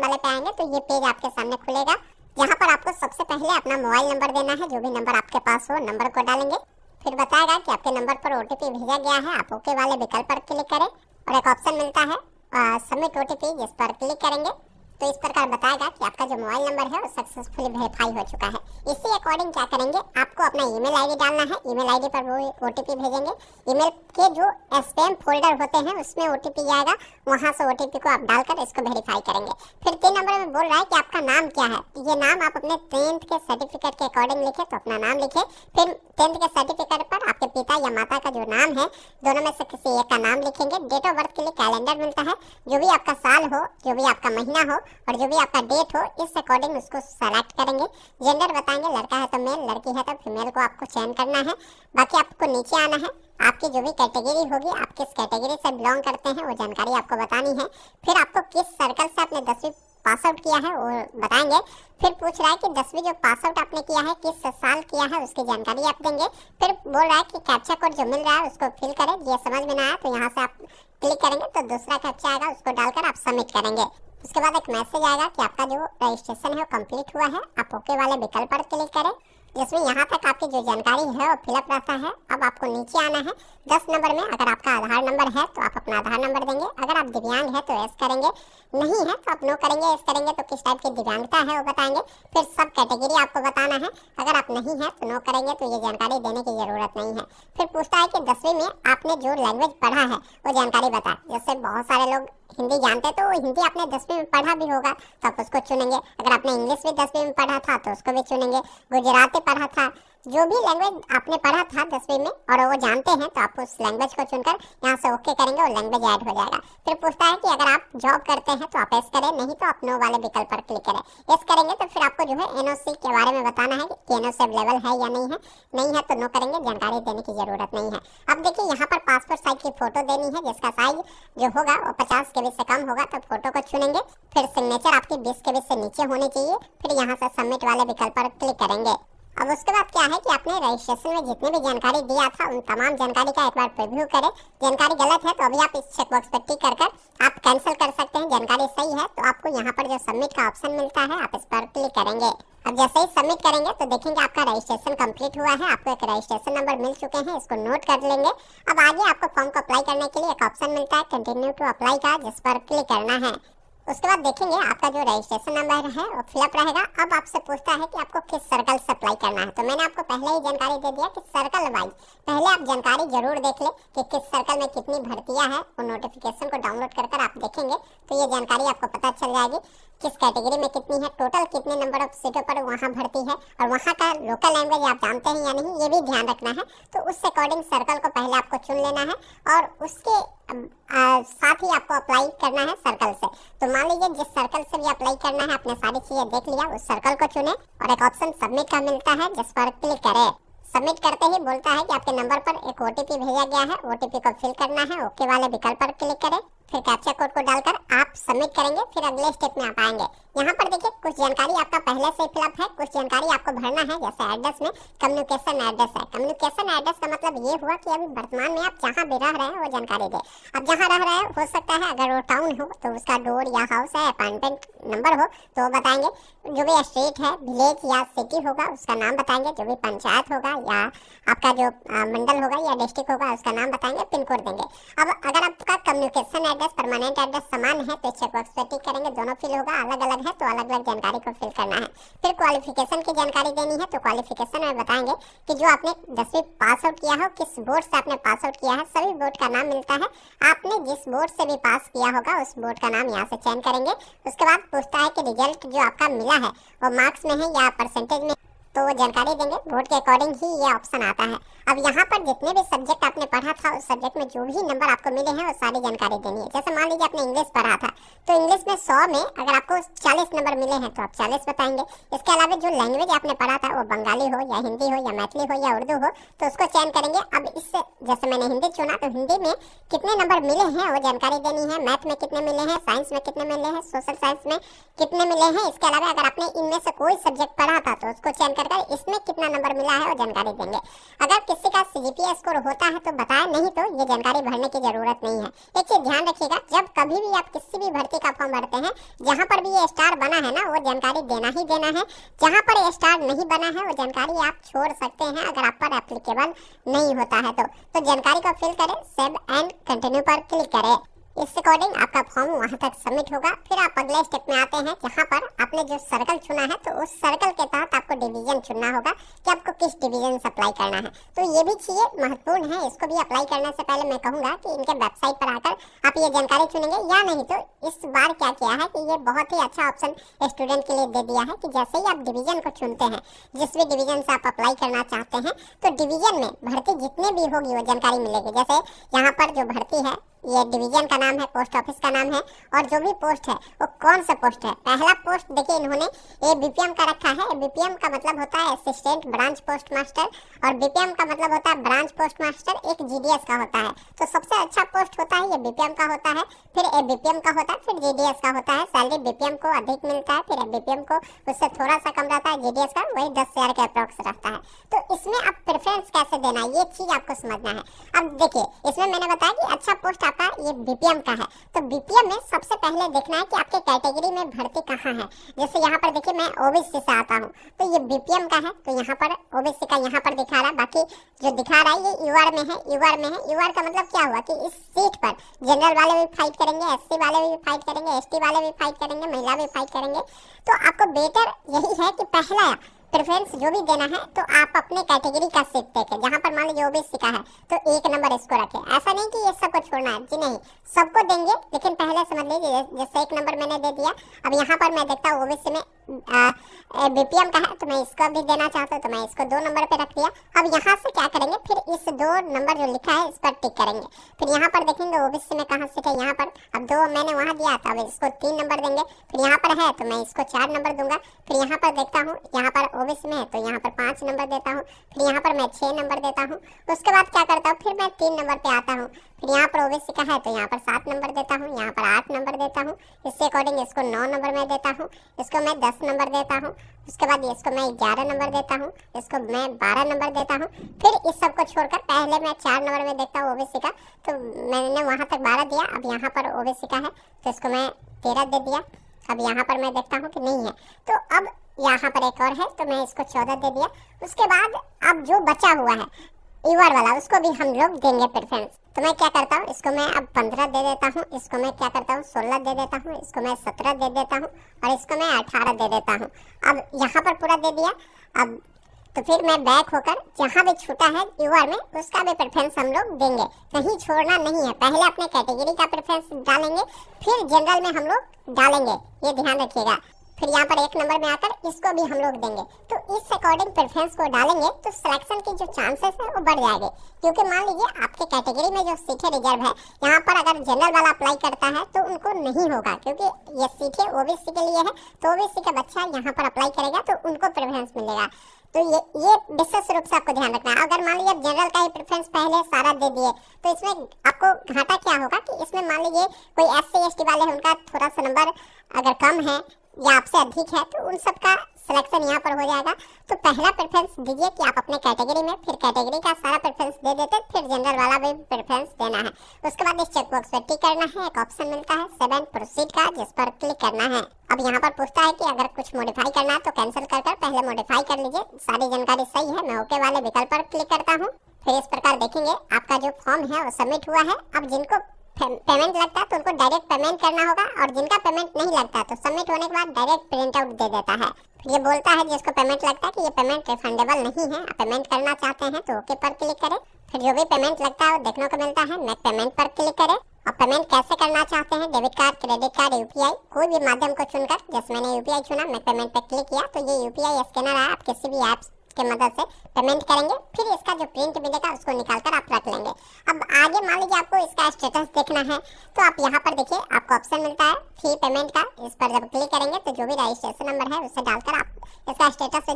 वाले पे आएंगे तो ये पेज आपके सामने खुलेगा, जहाँ पर आपको सबसे पहले अपना मोबाइल नंबर देना है। जो भी नंबर आपके पास हो नंबर को डालेंगे, फिर बताएगा कि आपके नंबर पर OTP भेजा गया है। आप ओके वाले विकल्प पर क्लिक करें और एक ऑप्शन मिलता है सबमिट OTP, जिस पर क्लिक करेंगे तो इस प्रकार बताएगा कि आपका जो मोबाइल नंबर है वो सक्सेसफुली वेरीफाई हो चुका है। इसी अकॉर्डिंग क्या करेंगे, आपको अपना ईमेल आईडी डालना है। ईमेल आईडी पर वो OTP भेजेंगे। ईमेल के जो स्पैम फोल्डर होते हैं उसमें OTP जाएगा, वहां से OTP को आप डालकर इसको वेरीफाई करेंगे। फिर 3 नंबर में बोल रहा है कि आपका नाम क्या है। ये नाम आप अपने 10th के सर्टिफिकेट के अकॉर्डिंग लिखे, तो अपना नाम लिखे। फिर 10th के सर्टिफिकेट पर आपके पिता या माता का जो नाम है, दोनों में से किसी एक का नाम लिखेंगे। डेट ऑफ बर्थ के लिए कैलेंडर मिलता है, जो भी आपका साल हो, जो भी आपका महीना हो और जो भी आपका डेट हो, इस अकॉर्डिंग उसको सेलेक्ट करेंगे। जेंडर बताएंगे, लड़का है तो मेल, लड़की है तो फीमेल को आपको चयन करना है। बाकी आपको नीचे आना है, आपकी जो भी कैटेगरी होगी, आप किस कैटेगरी से बिलोंग करते हैं वो जानकारी आपको बतानी है। फिर आपको किस सर्कल से आपने 10वीं पास आउट किया है वो बताएंगे। फिर पूछ रहा है कि 10वीं जो पास आउट आपने किया है किस साल किया है, उसकी जानकारी आप देंगे। फिर बोल रहा है कि कैप्चा कोड जो मिल रहा है उसको फिल करें। ये समझ में ना आया तो यहाँ से आप क्लिक करेंगे तो दूसरा कैप्चा आएगा, उसको डालकर आप सबमिट करेंगे। उसके बाद एक मैसेज आएगा कि आपका जो रजिस्ट्रेशन है वो कंप्लीट हुआ है। आप ओके वाले विकल्प पर क्लिक करें, जिसमें यहाँ तक आपकी जो जानकारी है वो फिलअप रहता है। अब आपको नीचे आना है। 10 नंबर में अगर आपका आधार नंबर है तो आप अपना आधार नंबर देंगे। अगर आप दिव्यांग है तो एस करेंगे, नहीं है तो आप नो करेंगे। एस करेंगे तो किस टाइप की दिव्यांगता है वो बताएंगे। फिर सब कैटेगरी आपको बताना है। अगर आप नहीं है तो नो करेंगे, तो ये जानकारी देने की जरूरत नहीं है। फिर पूछता है कि 10वीं में आपने जो लैंग्वेज पढ़ा है वो जानकारी बताए। जैसे बहुत सारे लोग हिंदी जानते तो हिंदी आपने 10वीं में पढ़ा भी होगा तो आप उसको चुनेंगे। अगर आपने इंग्लिश भी 10वीं में पढ़ा था तो उसको भी चुनेंगे। गुजराती पढ़ा था, जो भी लैंग्वेज आपने पढ़ा था 10वीं में और वो जानते हैं तो आप उस लैंग्वेज को चुनकर यहाँ से ओके करेंगे और लैंग्वेज ऐड हो जाएगा। फिर पूछता है कि अगर आप जॉब करते हैं तो आप एस करें, नहीं तो आप नो वाले विकल्प पर क्लिक करें। एस करेंगे तो फिर आपको जो है NOC के बारे में बताना है कि NOC अवेलेबल है या नहीं है। नहीं है तो नो करेंगे, जानकारी देने की जरूरत नहीं है। अब देखिए यहाँ पर पासपोर्ट साइज की फोटो देनी है, जिसका साइज जो होगा वो 50 KB से कम होगा तो फोटो को चुनेंगे। फिर सिग्नेचर आपकी 20 KB से नीचे होनी चाहिए। फिर यहाँ से सबमिट वाले विकल्प पर क्लिक करेंगे। अब उसके बाद क्या है कि आपने रजिस्ट्रेशन में जितने भी जानकारी दिया था उन तमाम जानकारी का एक बार प्रीव्यू करें। जानकारी गलत है तो अभी आप इस चेकबॉक्स पर टिक कर आप कैंसिल कर सकते हैं। जानकारी सही है तो आपको यहाँ पर जो सबमिट का ऑप्शन मिलता है आप इस पर क्लिक करेंगे। अब जैसे ही सबमिट करेंगे तो देखेंगे आपका रजिस्ट्रेशन कंप्लीट हुआ है। आपको एक रजिस्ट्रेशन नंबर मिल चुके हैं, इसको नोट कर लेंगे। अब आगे आपको फॉर्म को अप्लाई करने के लिए एक ऑप्शन मिलता है कंटिन्यू टू अप्लाई का, जिस पर क्लिक करना है। उसके बाद देखेंगे आपका जो रजिस्ट्रेशन नंबर है वो फिलअप रहेगा। अब आपसे पूछता है कि आपको किस सर्कल से अप्लाई करना है, तो मैंने आपको पहले ही जानकारी दे दिया कि सर्कल वाइज पहले आप जानकारी जरूर देख ले कि किस सर्कल में कितनी भर्तियां हैं। वो नोटिफिकेशन को डाउनलोड कर आप देखेंगे तो ये जानकारी आपको पता चल जाएगी किस कैटेगरी में कितनी है, टोटल कितने नंबर ऑफ सीटों पर वहाँ भर्ती है और वहाँ का लोकल लैंग्वेज आप जानते हैं या नहीं ये भी ध्यान रखना है। तो उस अकॉर्डिंग सर्कल को पहले आपको चुन लेना है और उसके साथ ही आपको अप्लाई करना है सर्कल से। तो मान लीजिए जिस सर्कल से भी अप्लाई करना है आपने सारी चीजें देख लिया, उस सर्कल को चुने और एक ऑप्शन सबमिट का मिलता है, जिस पर क्लिक करें। सबमिट करते ही बोलता है कि आपके नंबर पर एक OTP भेजा गया है, OTP को फिल करना है। ओके वाले विकल्प पर क्लिक करें, फिर कैप्चा कोड को डालकर आप सबमिट करेंगे। फिर अगले स्टेप में आप आएंगे। यहाँ पर देखिए कुछ जानकारी आपका पहले से फिलअप है, कुछ जानकारी आपको भरना है। जैसे एड्रेस में कम्युनिकेशन एड्रेस है। कम्युनिकेशन एड्रेस का मतलब ये हुआ कि अभी वर्तमान में आप जहाँ भी रह रहे हैं वो जानकारी दे। अब जहाँ रह रहे हैं हो सकता है अगर वो टाउन हो तो उसका डोर या हाउस है, अपार्टमेंट नंबर हो तो वो बताएंगे। जो भी स्ट्रीट है, विलेज या सिटी होगा उसका नाम बताएंगे। जो भी पंचायत होगा या आपका जो मंडल होगा या डिस्ट्रिक्ट होगा उसका नाम बताएंगे, पिन कोड देंगे। अब अगर आपका कम्युनिकेशन एड्रेस परमानेंट एड्रेस समान है तो चेकबॉक्स पे टिक करेंगे। दोनों फिल होगा, अलग अलग है तो अलग अलग जानकारी को फिल करना है। फिर क्वालिफिकेशन की जानकारी देनी है तो क्वालिफिकेशन में बताएंगे कि जो आपने 10वीं पास आउट किया हो, किस बोर्ड से आपने पास आउट किया है। सभी बोर्ड का नाम मिलता है। आपने जिस बोर्ड से भी पास किया होगा उस बोर्ड का नाम यहाँ से चयन करेंगे। उसके बाद पूछता है कि रिजल्ट जो आपका मिला है वो मार्क्स में है या परसेंटेज में, तो वो जानकारी देंगे। बोर्ड के अकॉर्डिंग ही ये ऑप्शन आता है। अब यहाँ पर जितने भी सब्जेक्ट आपने पढ़ा था उस सब्जेक्ट में जो भी नंबर आपको मिले हैं वो सारी जानकारी देनी है। जैसे मान लीजिए आपने इंग्लिश पढ़ा था तो इंग्लिश में 100 में अगर आपको 40 नंबर मिले हैं तो आप 40 बताएंगे। इसके अलावा जो लैंग्वेज आपने पढ़ा था वो बंगाली हो या हिंदी हो या मैथिली हो या उर्दू हो तो उसको चयन करेंगे। अब इससे जैसे मैंने हिंदी चुना तो हिंदी में कितने नंबर मिले हैं वो जानकारी देनी है। मैथ में कितने मिले हैं, साइंस में कितने मिले हैं, सोशल साइंस में कितने मिले हैं। इसके अलावा अगर आपने इनमें से कोई सब्जेक्ट पढ़ा था तो उसको चयन कर कर इसमें कितना नंबर मिला है वो जानकारी देंगे। अगर किसी का CGPA स्कोर होता है तो बताएं, नहीं तो ये जानकारी भरने की जरूरत नहीं है। एक चीज ध्यान रखिएगा, जब कभी भी आप किसी भी भर्ती का फॉर्म भरते हैं, जहाँ पर भी ये स्टार बना है ना वो जानकारी देना ही देना है। जहाँ पर ये स्टार नहीं बना है वो जानकारी आप छोड़ सकते हैं अगर आप पर एप्लीकेबल नहीं होता है तो जानकारी को फिल करें, सेव एंड कंटिन्यू पर क्लिक करें। इस अकॉर्डिंग आपका फॉर्म वहां तक सबमिट होगा। फिर आप अगले स्टेप में आते हैं जहां पर आपने जो सर्कल चुना है तो उस सर्कल के तहत आपको डिवीजन चुनना होगा कि आपको किस डिवीजन से अप्लाई करना है। तो ये भी चीजें महत्वपूर्ण है, इसको भी अप्लाई करने से पहले मैं कहूंगा कि इनके वेबसाइट पर आकर आप ये जानकारी चुनेंगे, या नहीं तो इस बार क्या किया है कि ये बहुत ही अच्छा ऑप्शन स्टूडेंट के लिए दे दिया है कि जैसे ही आप डिवीजन को चुनते हैं, जिस भी डिवीजन से आप अप्लाई करना चाहते हैं, तो डिवीजन में भर्ती जितने भी होगी वो जानकारी मिलेगी। जैसे यहाँ पर जो भर्ती है ये डिवीजन का नाम है, पोस्ट ऑफिस का नाम है, और जो भी पोस्ट है वो कौन सा पोस्ट है। पहला पोस्ट देखिए इन्होंने BPM का रखा है। BPM का मतलब होता है असिस्टेंट ब्रांच पोस्ट मास्टर, और BPM का मतलब होता है ब्रांच पोस्ट मास्टर, एक GDS का होता है। तो सबसे अच्छा पोस्ट होता है ये BPM का होता है, फिर BPM का होता है, फिर GDS का होता है। सैलरी BPM को अधिक मिलता है, फिर BPM को उससे थोड़ा सा कम रहता है, GDS का वही 10,000 के अप्रोक्स रहता है। तो इसमें आप प्रेफरेंस कैसे देना है ये चीज आपको समझना है। अब देखिए इसमें मैंने बताया कि अच्छा पोस्ट आपका ये BPM का है, तो BPM में सबसे पहले देखना है कि आपके कैटेगरी में भर्ती कहाँ है। जैसे यहाँ पर देखिए मैं OBC से आता हूँ तो ये BPM का है, तो यहाँ पर OBC का यहाँ पर दिखा रहा है। बाकी जो दिखा रहा है ये UR में है, UR में है। UR का मतलब क्या हुआ कि इस सीट पर जनरल वाले भी फाइट करेंगे, SC वाले भी फाइट करेंगे, ST वाले भी फाइट करेंगे, महिला भी फाइट करेंगे। तो आपको बेटर यही है कि पहला प्रेफरेंस जो भी देना है तो आप अपने कैटेगरी का सीट देखें। जहाँ पर मान लीजिए OBC का है तो 1 नंबर इसको रखें। ऐसा नहीं कि ये सबको छोड़ना है जी, नहीं, सबको देंगे, लेकिन पहले समझ लीजिए जैसे 1 नंबर मैंने दे दिया। अब यहाँ पर मैं देखता हूँ OBC में BPM का है तो मैं इसको भी देना चाहता हूँ, तो मैं इसको 2 नंबर पे रख दिया। अब यहाँ से क्या करेंगे, फिर इस 2 नंबर जो लिखा है इस पर टिक करेंगे। फिर यहाँ पर देखेंगे OBC में कहाँ सीट है, यहाँ पर। अब 2 मैंने वहाँ दिया था, अब इसको 3 नंबर देंगे। फिर यहाँ पर है तो मैं इसको 4 नंबर दूंगा। फिर यहाँ पर देखता हूँ, यहाँ पर OBC में है तो यहाँ पर 5 नंबर देता हूँ। फिर यहाँ पर मैं 6 नंबर देता हूँ। उसके बाद क्या करता हूँ, फिर मैं 3 नंबर पे आता हूँ। फिर यहाँ पर OBC का है तो यहाँ पर 7 नंबर देता हूँ, यहाँ पर 8 नंबर देता हूँ। इससे अकॉर्डिंग इसको 9 नंबर में देता हूँ, इसको मैं 10 नंबर देता हूँ। उसके बाद इसको मैं 11 नंबर देता हूँ, इसको मैं 12 नंबर देता हूँ। फिर इस सब को छोड़कर पहले मैं 4 नंबर में देखता हूँ OBC का, तो मैंने वहाँ तक 12 दिया। अब यहाँ पर OBC का है तो इसको मैं 13 दे दिया। अब यहाँ पर मैं देखता हूँ कि नहीं है, तो अब यहाँ पर एक और है तो मैं इसको 14 दे दिया। उसके बाद अब जो बचा हुआ है UR वाला उसको भी हम लोग देंगे प्रेफरेंस। तो मैं क्या करता हूँ, इसको मैं अब 15 दे देता हूँ, इसको मैं क्या करता हूँ 16 दे देता हूँ, इसको मैं 17 दे देता हूँ, और इसको मैं 18 दे देता हूँ। अब यहाँ पर पूरा दे दिया। अब तो फिर मैं बैक होकर जहाँ भी छूटा है UR में उसका भी प्रेफरेंस हम लोग देंगे, कहीं छोड़ना नहीं है। पहले अपने कैटेगरी का प्रेफरेंस डालेंगे, फिर जनरल में हम लोग डालेंगे, ये ध्यान रखिएगा। फिर यहाँ पर 1 नंबर में आकर इसको भी हम लोग देंगे। तो इस अकॉर्डिंग प्रेफरेंस को डालेंगे तो सिलेक्शन की जो चांसेस है वो बढ़ जाएंगे। क्योंकि मान लीजिए आपके कैटेगरी में जो सीटें रिजर्व है, यहाँ पर अगर जनरल वाला अप्लाई करता है तो उनको नहीं होगा, क्योंकि ये सीटें OBC के लिए है। तो OBC का बच्चा यहाँ पर अप्लाई करेगा तो उनको प्रेफरेंस मिलेगा। तो ये विशेष रूप से आपको ध्यान रखना है। अगर मान लीजिए आप जनरल का ही प्रेफरेंस पहले सारा दे दिए तो इसमें आपको घाटा क्या होगा कि इसमें मान लीजिए कोई SC ST वाले उनका थोड़ा सा नंबर अगर कम है या आपसे अधिक है तो उन सब का सिलेक्शन यहाँ पर हो जाएगा। तो पहला प्रेफरेंस दीजिए कि आप अपने कैटेगरी में, फिर कैटेगरी का सारा प्रेफरेंस दे देते, फिर जनरल वाला भी प्रेफरेंस देना है। उसके बाद इस चेकबॉक्स पर टिक करना है। एक ऑप्शन मिलता है 7 प्रोसीड का, जिस पर क्लिक करना है। अब यहाँ पर पूछता है कि अगर कुछ मॉडिफाई करना है तो कैंसिल कर पहले मॉडिफाई कर लीजिए। सारी जानकारी सही है, मैं ओके वाले विकल्प पर क्लिक करता हूँ। फिर इस प्रकार देखेंगे आपका जो फॉर्म है वो सबमिट हुआ है। अब जिनको पेमेंट लगता है तो उनको डायरेक्ट पेमेंट करना होगा, और जिनका पेमेंट नहीं लगता तो सबमिट होने के बाद डायरेक्ट प्रिंट आउट दे देता है। ये बोलता है जिसको पेमेंट लगता है कि ये पेमेंट रिफंडेबल नहीं है, आप पेमेंट करना चाहते हैं तो ओके पर क्लिक करें। फिर जो भी पेमेंट लगता है वो देखने को मिलता है, मेक पेमेंट पर क्लिक करें। और पेमेंट कैसे करना चाहते हैं, debit card, credit card, UPI, कोई भी माध्यम को चुनकर, जैसे मैंने UPI चुना, मेक पेमेंट पर क्लिक किया तो ये UPI स्कैनर है, आप किसी भी ऐप के मदद से पेमेंट करेंगे। फिर इसका जो प्रिंट मिलेगा उसको निकालकर आप रख लेंगे। अब आगे मान लीजिए आपको इसका स्टेटस देखना है तो आप यहाँ पर देखिए आपको ऑप्शन मिलता है फी पेमेंट का। इस पर जब क्लिक करेंगे तो जो भी रजिस्ट्रेशन नंबर है उसे डालकर आप इसका स्टेटस